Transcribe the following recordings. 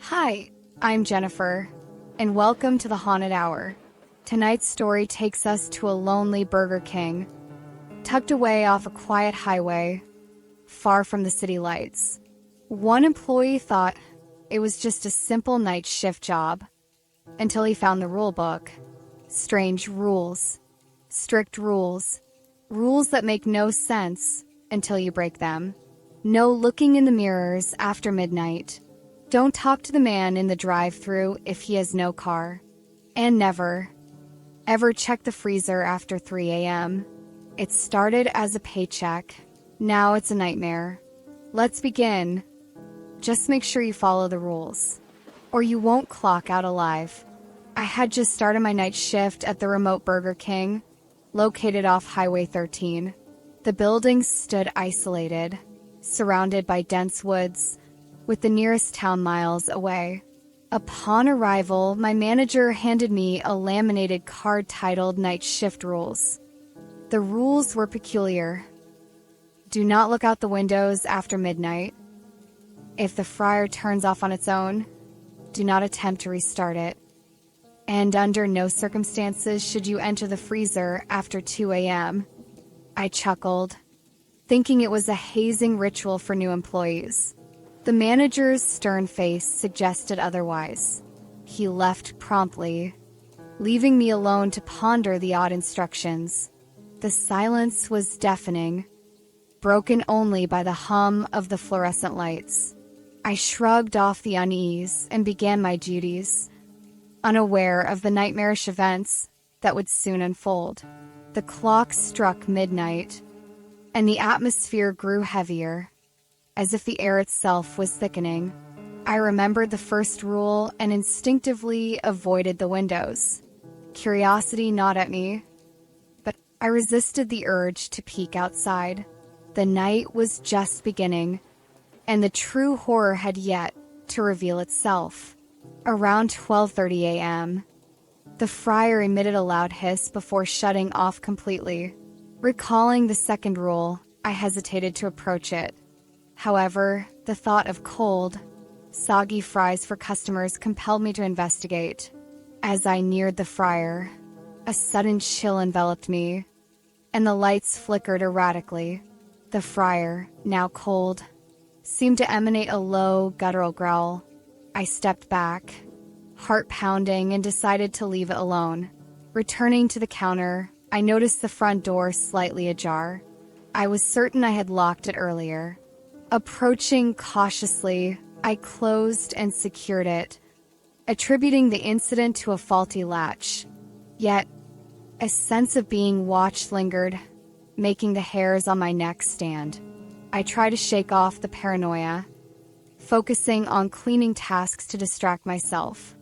Hi, I'm Jennifer, and welcome to the Haunted Hour. Tonight's story takes us to a lonely Burger King, tucked away off a quiet highway, far from the city lights. One employee thought it was just a simple night shift job, until he found the rule book. Strange rules, strict rules, rules that make no sense until you break them. No looking in the mirrors after midnight. Don't talk to the man in the drive-thru if he has no car. And never, ever check the freezer after 3 a.m. It started as a paycheck. Now it's a nightmare. Let's begin. Just make sure you follow the rules, or you won't clock out alive. I had just started my night shift at the remote Burger King, located off Highway 13. The building stood isolated, surrounded by dense woods, with the nearest town miles away. Upon arrival, my manager handed me a laminated card titled Night Shift Rules. The rules were peculiar. Do not look out the windows after midnight. If the fryer turns off on its own, do not attempt to restart it. And under no circumstances should you enter the freezer after 2 a.m. I chuckled, thinking it was a hazing ritual for new employees. The manager's stern face suggested otherwise. He left promptly, leaving me alone to ponder the odd instructions. The silence was deafening, broken only by the hum of the fluorescent lights. I shrugged off the unease and began my duties, unaware of the nightmarish events that would soon unfold. The clock struck midnight, and the atmosphere grew heavier, as if the air itself was thickening. I remembered the first rule and instinctively avoided the windows. Curiosity gnawed at me, but I resisted the urge to peek outside. The night was just beginning, and the true horror had yet to reveal itself. Around 12:30 a.m., the fryer emitted a loud hiss before shutting off completely. Recalling the second rule, I hesitated to approach it. However, the thought of cold, soggy fries for customers compelled me to investigate. As I neared the fryer, a sudden chill enveloped me, and the lights flickered erratically. The fryer, now cold, seemed to emanate a low, guttural growl. I stepped back, heart pounding, and decided to leave it alone. Returning to the counter, I noticed the front door slightly ajar. I was certain I had locked it earlier. Approaching cautiously, I closed and secured it, attributing the incident to a faulty latch. Yet, a sense of being watched lingered, making the hairs on my neck stand. I tried to shake off the paranoia, focusing on cleaning tasks to distract myself.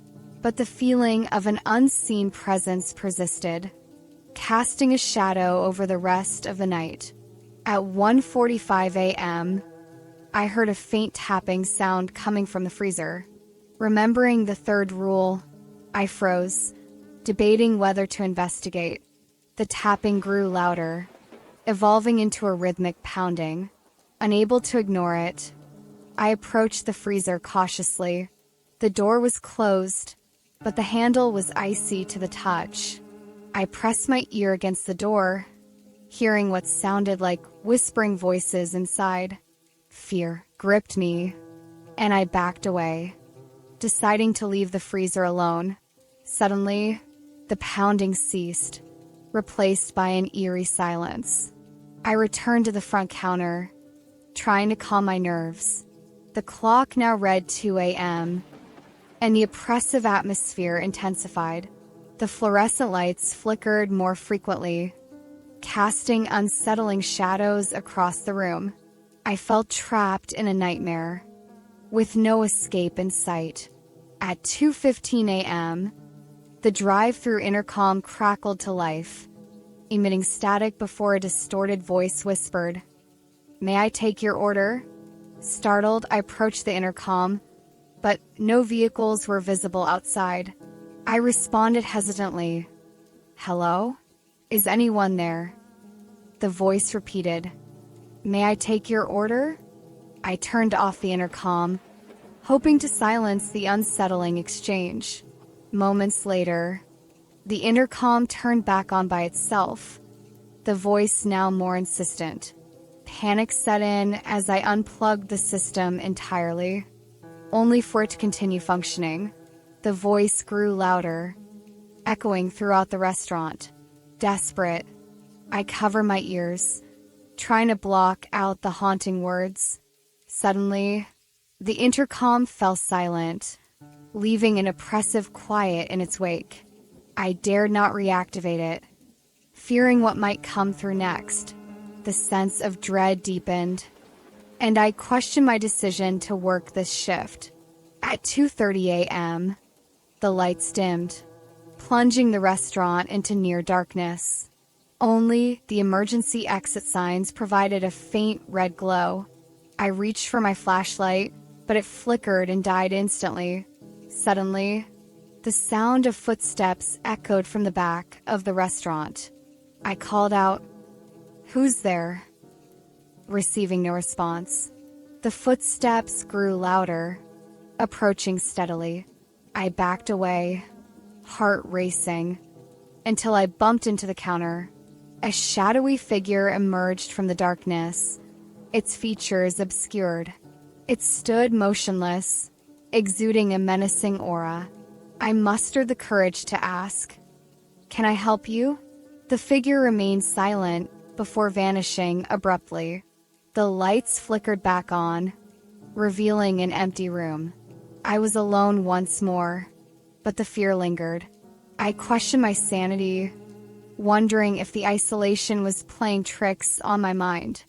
But the feeling of an unseen presence persisted, casting a shadow over the rest of the night. At 1:45 a.m., I heard a faint tapping sound coming from the freezer. Remembering the third rule, I froze, debating whether to investigate. The tapping grew louder, evolving into a rhythmic pounding. Unable to ignore it, I approached the freezer cautiously. The door was closed, but the handle was icy to the touch. I pressed my ear against the door, hearing what sounded like whispering voices inside. Fear gripped me, and I backed away, deciding to leave the freezer alone. Suddenly, the pounding ceased, replaced by an eerie silence. I returned to the front counter, trying to calm my nerves. The clock now read 2 a.m., and the oppressive atmosphere intensified. The fluorescent lights flickered more frequently, casting unsettling shadows across the room. I felt trapped in a nightmare, with no escape in sight. At 2:15 a.m., the drive-thru intercom crackled to life, emitting static before a distorted voice whispered, "May I take your order?" Startled, I approached the intercom, but no vehicles were visible outside. I responded hesitantly, "Hello? Is anyone there?" The voice repeated, "May I take your order?" I turned off the intercom, hoping to silence the unsettling exchange. Moments later, the intercom turned back on by itself, the voice now more insistent. Panic set in as I unplugged the system entirely, only for it to continue functioning. The voice grew louder, echoing throughout the restaurant. Desperate, I cover my ears, trying to block out the haunting words. Suddenly, the intercom fell silent, leaving an oppressive quiet in its wake. I dared not reactivate it, fearing what might come through next. The sense of dread deepened, and I questioned my decision to work this shift. At 2:30 a.m., the lights dimmed, plunging the restaurant into near darkness. Only the emergency exit signs provided a faint red glow. I reached for my flashlight, but it flickered and died instantly. Suddenly, the sound of footsteps echoed from the back of the restaurant. I called out, "Who's there?" Receiving no response. The footsteps grew louder, approaching steadily. I backed away, heart racing, until I bumped into the counter. A shadowy figure emerged from the darkness, its features obscured. It stood motionless, exuding a menacing aura. I mustered the courage to ask, "Can I help you?" The figure remained silent before vanishing abruptly. The lights flickered back on, revealing an empty room. I was alone once more, but the fear lingered. I questioned my sanity, wondering if the isolation was playing tricks on my mind.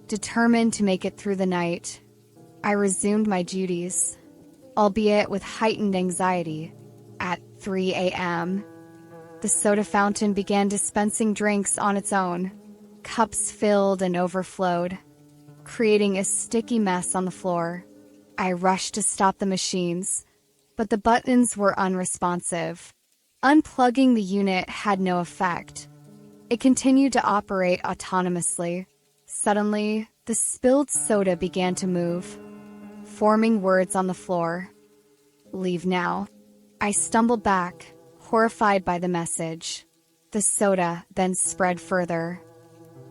Determined to make it through the night, I resumed my duties, albeit with heightened anxiety. At 3 a.m., the soda fountain began dispensing drinks on its own. Cups filled and overflowed, creating a sticky mess on the floor. I rushed to stop the machines, but the buttons were unresponsive. Unplugging the unit had no effect. It continued to operate autonomously. Suddenly, the spilled soda began to move, forming words on the floor. "Leave now." I stumbled back, horrified by the message. The soda then spread further,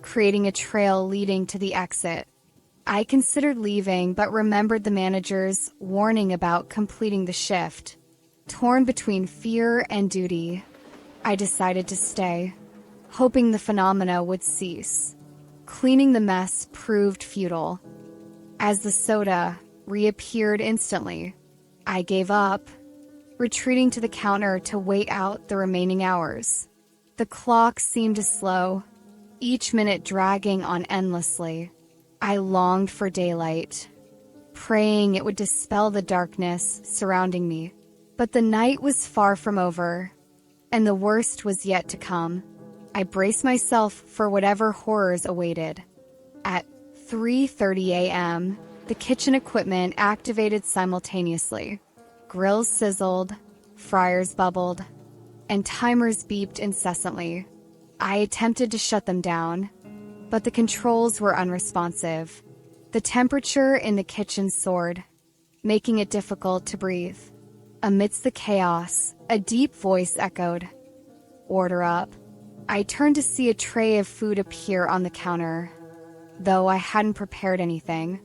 creating a trail leading to the exit. I considered leaving, but remembered the manager's warning about completing the shift. Torn between fear and duty, I decided to stay, hoping the phenomena would cease. Cleaning the mess proved futile, as the soda reappeared instantly. I gave up, retreating to the counter to wait out the remaining hours. The clock seemed to slow, each minute dragging on endlessly. I longed for daylight, praying it would dispel the darkness surrounding me. But the night was far from over, and the worst was yet to come. I braced myself for whatever horrors awaited. At 3:30 a.m., the kitchen equipment activated simultaneously. Grills sizzled, fryers bubbled, and timers beeped incessantly. I attempted to shut them down, but the controls were unresponsive. The temperature in the kitchen soared, making it difficult to breathe. Amidst the chaos, a deep voice echoed, "Order up." I turned to see a tray of food appear on the counter, though I hadn't prepared anything.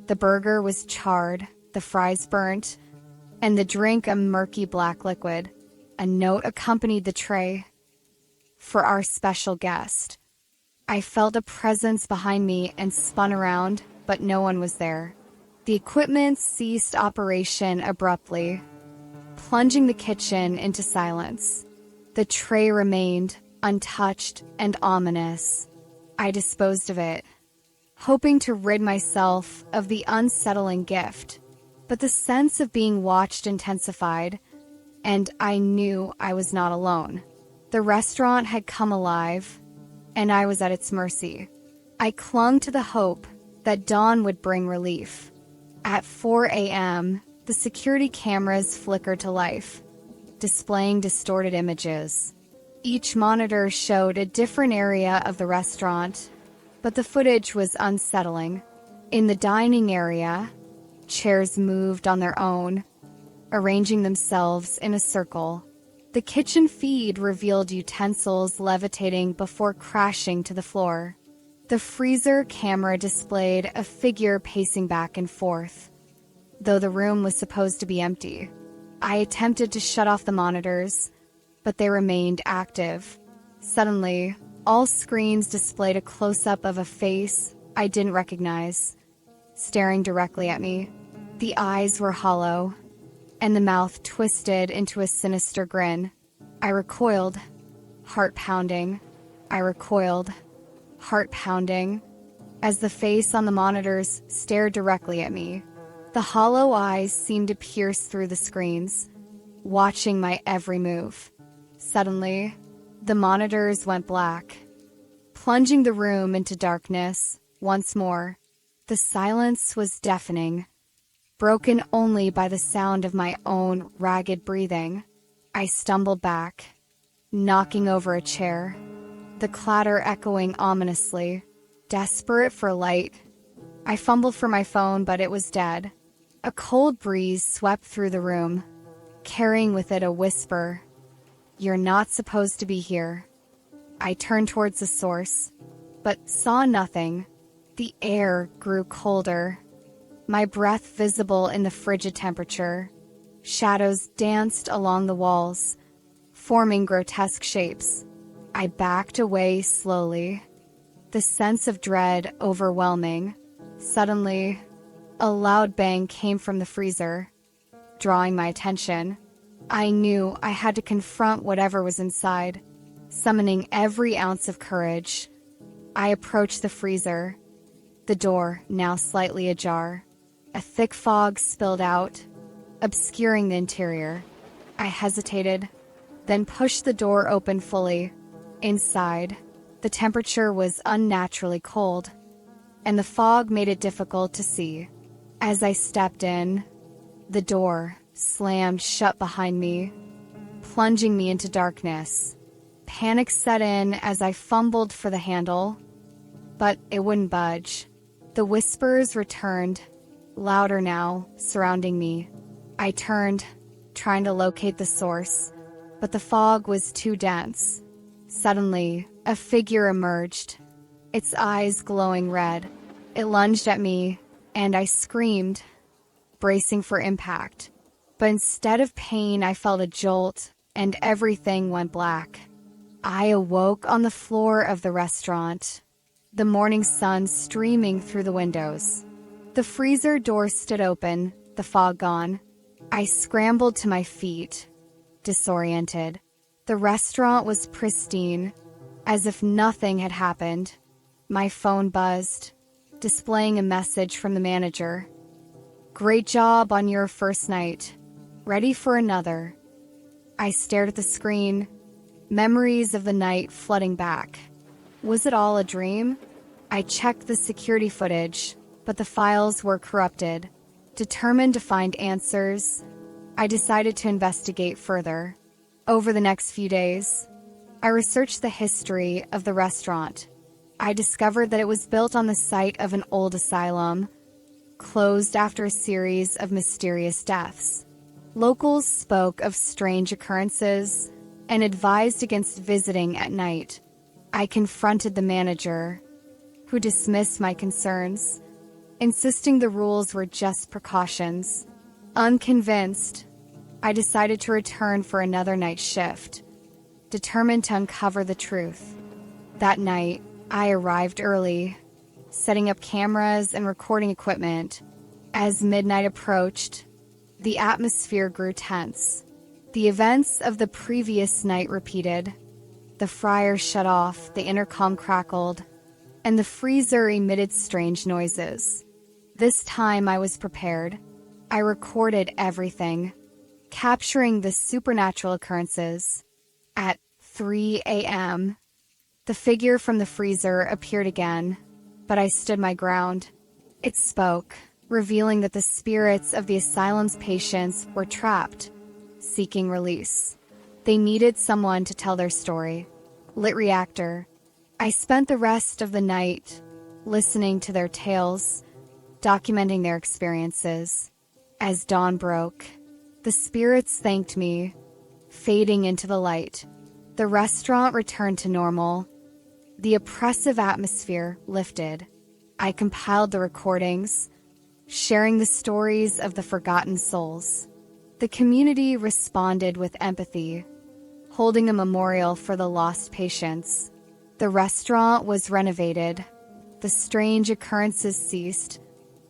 The burger was charred, the fries burnt, and the drink a murky black liquid. A note accompanied the tray. "For our special guest." I felt a presence behind me and spun around, but no one was there. The equipment ceased operation abruptly, plunging the kitchen into silence. The tray remained, untouched and ominous. I disposed of it, hoping to rid myself of the unsettling gift. But the sense of being watched intensified, and I knew I was not alone. The restaurant had come alive, and I was at its mercy. I clung to the hope that dawn would bring relief. At 4 a.m., the security cameras flickered to life, displaying distorted images. Each monitor showed a different area of the restaurant, but the footage was unsettling. In the dining area, Chairs moved on their own, arranging themselves in a circle. The kitchen feed revealed utensils levitating before crashing to the floor. The freezer camera displayed a figure pacing back and forth, though the room was supposed to be empty. I attempted to shut off the monitors, but they remained active. Suddenly, all screens displayed a close-up of a face I didn't recognize, staring directly at me. The eyes were hollow, and the mouth twisted into a sinister grin. I recoiled, heart pounding. I recoiled, heart pounding, as the face on the monitors stared directly at me. The hollow eyes seemed to pierce through the screens, watching my every move. Suddenly, the monitors went black, plunging the room into darkness once more. The silence was deafening, broken only by the sound of my own ragged breathing. I stumbled back, knocking over a chair, the clatter echoing ominously. Desperate for light, I fumbled for my phone, but it was dead. A cold breeze swept through the room, carrying with it a whisper, "You're not supposed to be here." I turned towards the source, but saw nothing. The air grew colder, my breath visible in the frigid temperature. Shadows danced along the walls, forming grotesque shapes. I backed away slowly, the sense of dread overwhelming. Suddenly, a loud bang came from the freezer, drawing my attention. I knew I had to confront whatever was inside. Summoning every ounce of courage, I approached the freezer, the door now slightly ajar. A thick fog spilled out, obscuring the interior. I hesitated, then pushed the door open fully. Inside, the temperature was unnaturally cold, and the fog made it difficult to see. As I stepped in, the door slammed shut behind me, plunging me into darkness. Panic set in as I fumbled for the handle, but it wouldn't budge. The whispers returned, louder now, surrounding me. I turned, trying to locate the source, but the fog was too dense. Suddenly, a figure emerged, its eyes glowing red. It lunged at me, and I screamed, bracing for impact. But instead of pain, I felt a jolt, and everything went black. I awoke on the floor of the restaurant, the morning sun streaming through the windows. The freezer door stood open, the fog gone. I scrambled to my feet, disoriented. The restaurant was pristine, as if nothing had happened. My phone buzzed, displaying a message from the manager. "Great job on your first night. Ready for another." I stared at the screen, memories of the night flooding back. Was it all a dream? I checked the security footage, but the files were corrupted. Determined to find answers, I decided to investigate further. Over the next few days, I researched the history of the restaurant. I discovered that it was built on the site of an old asylum, closed after a series of mysterious deaths. Locals spoke of strange occurrences and advised against visiting at night. I confronted the manager, who dismissed my concerns, insisting the rules were just precautions. Unconvinced, I decided to return for another night shift, determined to uncover the truth. That night, I arrived early, setting up cameras and recording equipment. As midnight approached, the atmosphere grew tense. The events of the previous night repeated. The fryer shut off, the intercom crackled, and the freezer emitted strange noises. This time I was prepared. I recorded everything, capturing the supernatural occurrences. At 3 a.m., the figure from the freezer appeared again, but I stood my ground. It spoke, revealing that the spirits of the asylum's patients were trapped, seeking release. They needed someone to tell their story. Lit reactor. I spent the rest of the night listening to their tales, documenting their experiences. As dawn broke, the spirits thanked me, fading into the light. The restaurant returned to normal. The oppressive atmosphere lifted. I compiled the recordings, sharing the stories of the forgotten souls. The community responded with empathy, holding a memorial for the lost patients. The restaurant was renovated, the strange occurrences ceased,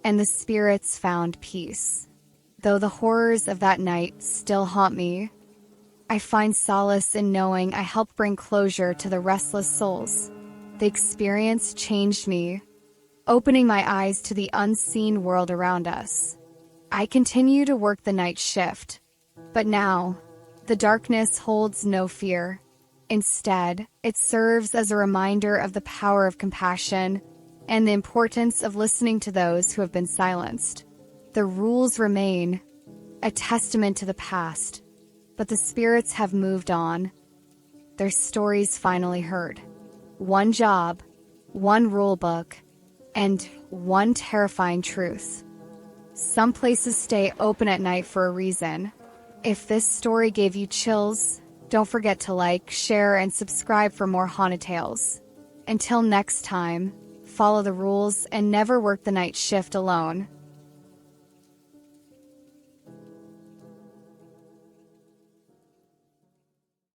and the spirits found peace. Though the horrors of that night still haunt me, I find solace in knowing I helped bring closure to the restless souls. The experience changed me, opening my eyes to the unseen world around us. I continue to work the night shift, but now, the darkness holds no fear. Instead, it serves as a reminder of the power of compassion and the importance of listening to those who have been silenced. The rules remain, a testament to the past, but the spirits have moved on. Their stories finally heard. One job, one rule book, and one terrifying truth. Some places stay open at night for a reason. If this story gave you chills, don't forget to like, share, and subscribe for more haunted tales. Until next time, follow the rules and never work the night shift alone.